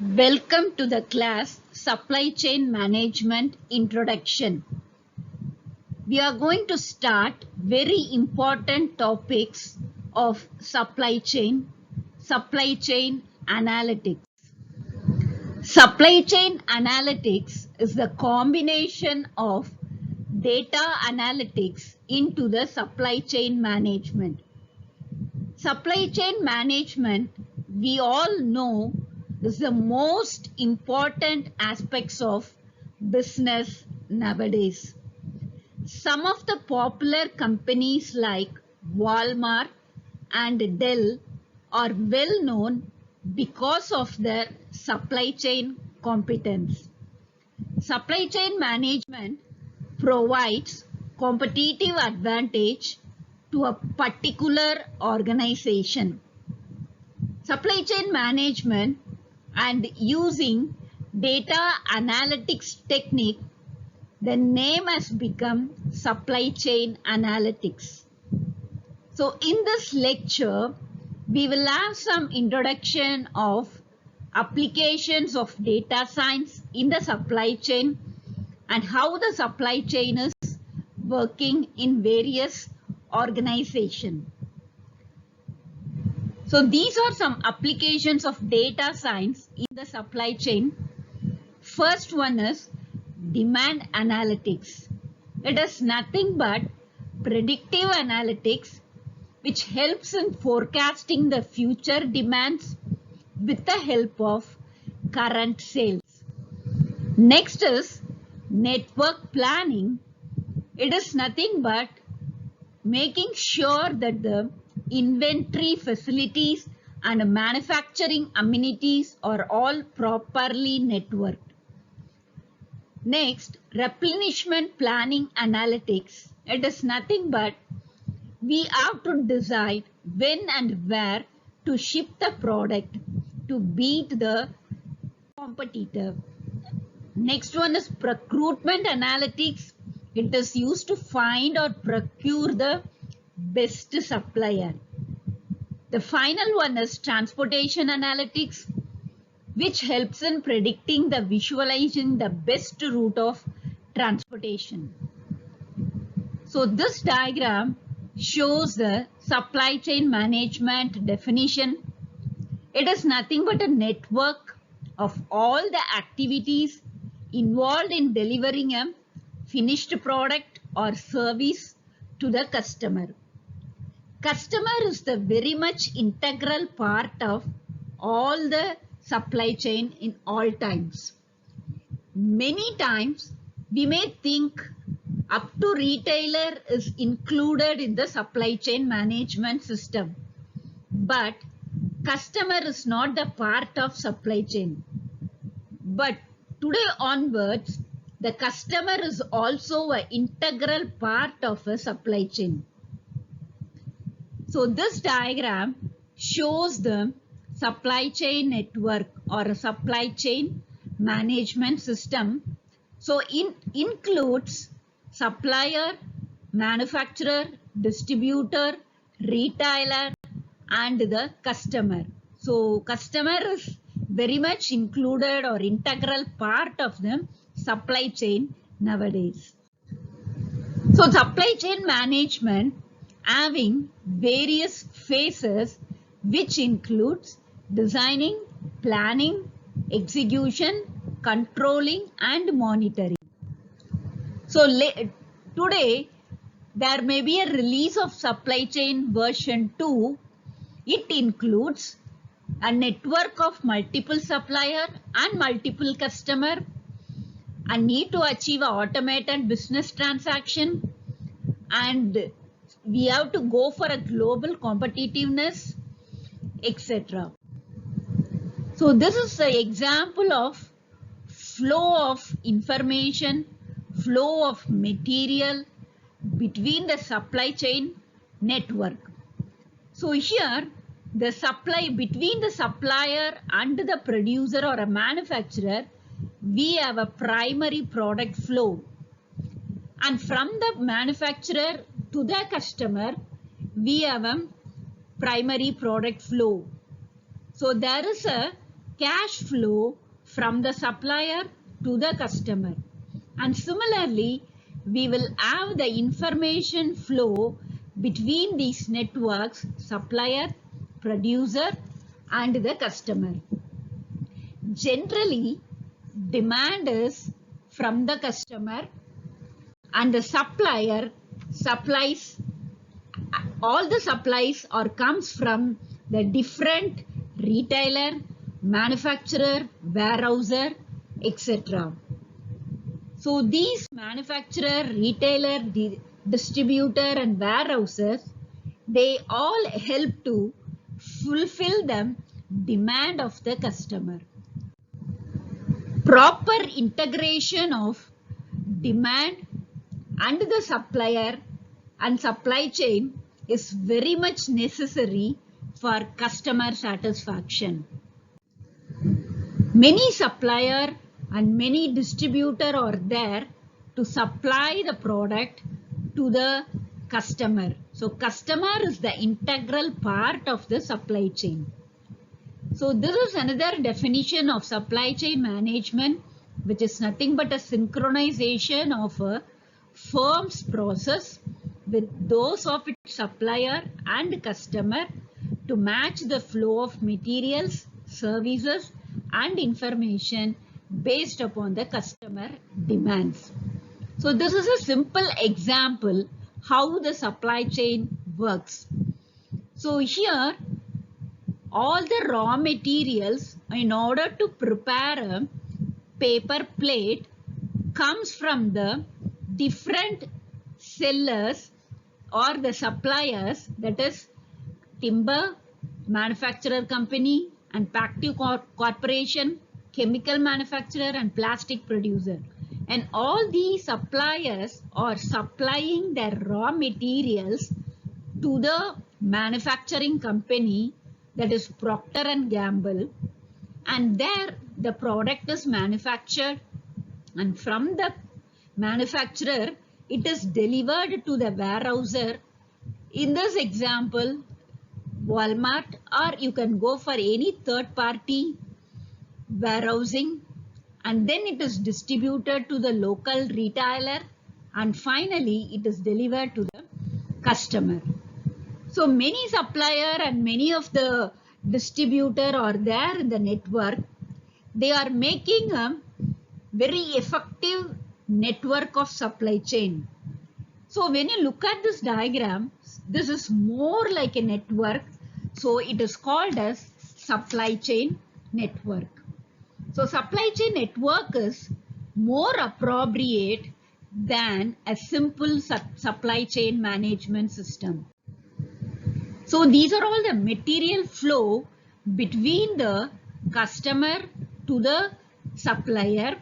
Welcome to the class Supply Chain Management Introduction. We are going to start very important topics of supply chain analytics. Supply chain analytics is the combination of data analytics into the supply chain management. Supply chain management, we all know, is the most important aspects of business nowadays. Some of the popular companies like Walmart and Dell are well known because of their supply chain competence. Supply chain management provides competitive advantage to a particular organization. Supply chain management and using data analytics technique, the name has become supply chain analytics. So in this lecture, we will have some introduction of applications of data science in the supply chain and how the supply chain is working in various organizations. So these are some applications of data science in the supply chain. First one is demand analytics. It is nothing but predictive analytics which helps in forecasting the future demands with the help of current sales. Next is network planning. It is nothing but making sure that the inventory facilities and manufacturing amenities are all properly networked. Next, replenishment planning analytics. It is nothing but we have to decide when and where to ship the product to beat the competitor. Next one is procurement analytics. It is used to find or procure the best supplier. The final one is transportation analytics, which helps in predicting the visualizing the best route of transportation. So this diagram shows the supply chain management definition. It is nothing but a network of all the activities involved in delivering a finished product or service to the customer. Customer is the very much integral part of all the supply chain in all times. Many times we may think up to retailer is included in the supply chain management system, but customer is not the part of supply chain. But today onwards, the customer is also an integral part of a supply chain. So this diagram shows the supply chain network or a supply chain management system. So it includes supplier, manufacturer, distributor, retailer and the customer. So customer is very much included or integral part of the supply chain nowadays. So supply chain management having various phases which includes designing, planning, execution, controlling and monitoring. So today there may be a release of supply chain version 2. It includes a network of multiple supplier and multiple customer, a need to achieve an automated business transaction, and we have to go for a global competitiveness, etc. So this is an example of flow of information, flow of material between the supply chain network. So here the supply between the supplier and the producer or a manufacturer, we have a primary product flow, and from the manufacturer to the customer we have a primary product flow. So there is a cash flow from the supplier to the customer. And similarly, we will have the information flow between these networks, supplier, producer, and the customer. Generally, demand is from the customer and the supplier supplies, all the supplies or comes from the different retailer, manufacturer, warehouser, etc. So these manufacturer, retailer, distributor and warehouses, they all help to fulfill the demand of the customer. Proper integration of demand and the supplier and supply chain is very much necessary for customer satisfaction. Many supplier and many distributor are there to supply the product to the customer. So customer is the integral part of the supply chain. So this is another definition of supply chain management, which is nothing but a synchronization of a firm's process with those of its supplier and customer to match the flow of materials, services and information based upon the customer demands. So this is a simple example how the supply chain works. So here all the raw materials in order to prepare a paper plate comes from the different sellers or the suppliers, that is timber manufacturer company and Pactive corporation, chemical manufacturer and plastic producer. And all these suppliers are supplying their raw materials to the manufacturing company, that is Procter and Gamble, and there the product is manufactured, and from the manufacturer it is delivered to the warehouser. In this example, Walmart, or you can go for any third party warehousing, and then it is distributed to the local retailer, and finally it is delivered to the customer. So many supplier and many of the distributor are there in the network. They are making a very effective network of supply chain. So when you look at this diagram, this is more like a network. So it is called as supply chain network. So supply chain network is more appropriate than a simple supply chain management system. So these are all the material flow between the customer to the supplier.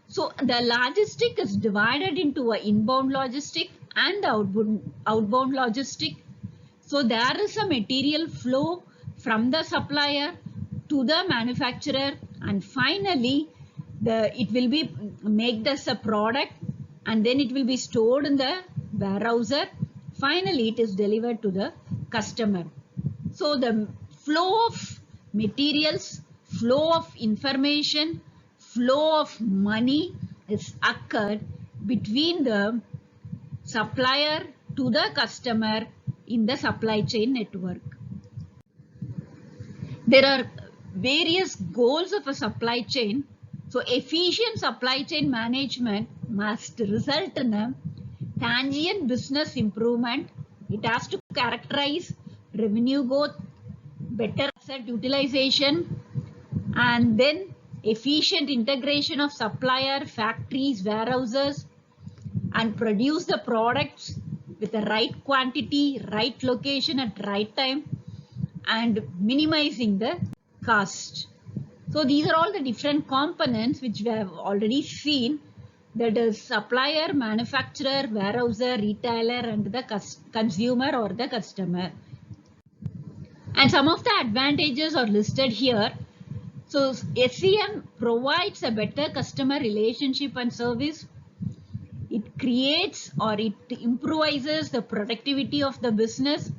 So the logistic is divided into a inbound logistic and outbound logistic. So there is a material flow from the supplier to the manufacturer, and finally it will be made as a product, and then it will be stored in the warehouser. Finally it is delivered to the customer. So the flow of materials, flow of information, flow of money is occurred between the supplier to the customer in the supply chain network. There are various goals of a supply chain. So efficient supply chain management must result in a tangent business improvement. It has to characterize revenue growth, better asset utilization, and then efficient integration of supplier, factories, warehouses, and produce the products with the right quantity, right location at right time, and minimizing the cost. So these are all the different components which we have already seen, that is supplier, manufacturer, warehouser, retailer, and the consumer or the customer. And some of the advantages are listed here. So SCM provides a better customer relationship and service. It creates or it improvises the productivity of the business.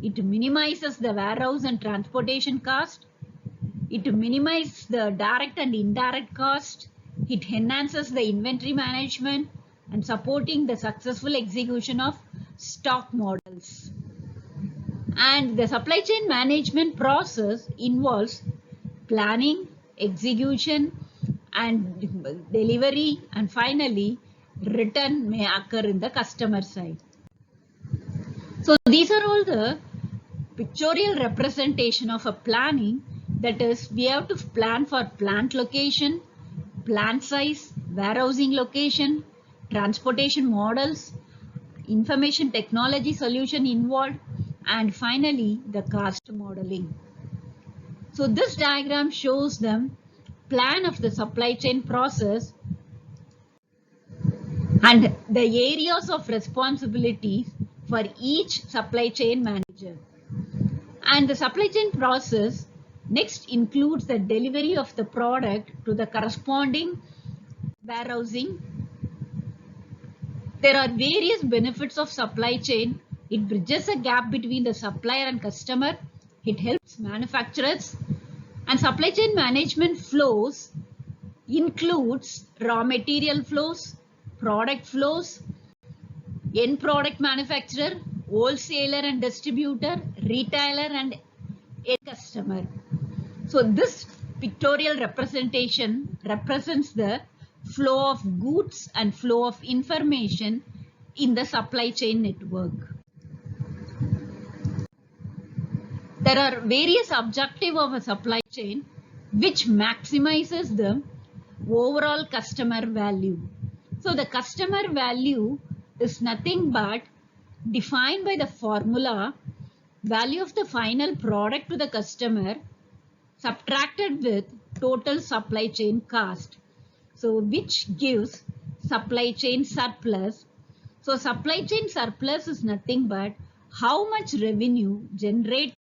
It minimizes the warehouse and transportation cost. It minimizes the direct and indirect cost. It enhances the inventory management and supporting the successful execution of stock models. And the supply chain management process involves planning, execution, and delivery, and finally, return may occur in the customer side. So these are all the pictorial representation of a planning. That is, we have to plan for plant location, plant size, warehousing location, transportation models, information technology solution involved, and finally the cost modeling. So this diagram shows the plan of the supply chain process and the areas of responsibilities for each supply chain manager. And the supply chain process next includes the delivery of the product to the corresponding warehousing. There are various benefits of supply chain. It bridges a gap between the supplier and customer. It helps manufacturers. And supply chain management flows includes raw material flows, product flows, end product manufacturer, wholesaler and distributor, retailer and end customer. So this pictorial representation represents the flow of goods and flow of information in the supply chain network. There are various objectives of a supply chain which maximizes the overall customer value. So the customer value is nothing but defined by the formula value of the final product to the customer subtracted with total supply chain cost. So which gives supply chain surplus. So supply chain surplus is nothing but how much revenue generated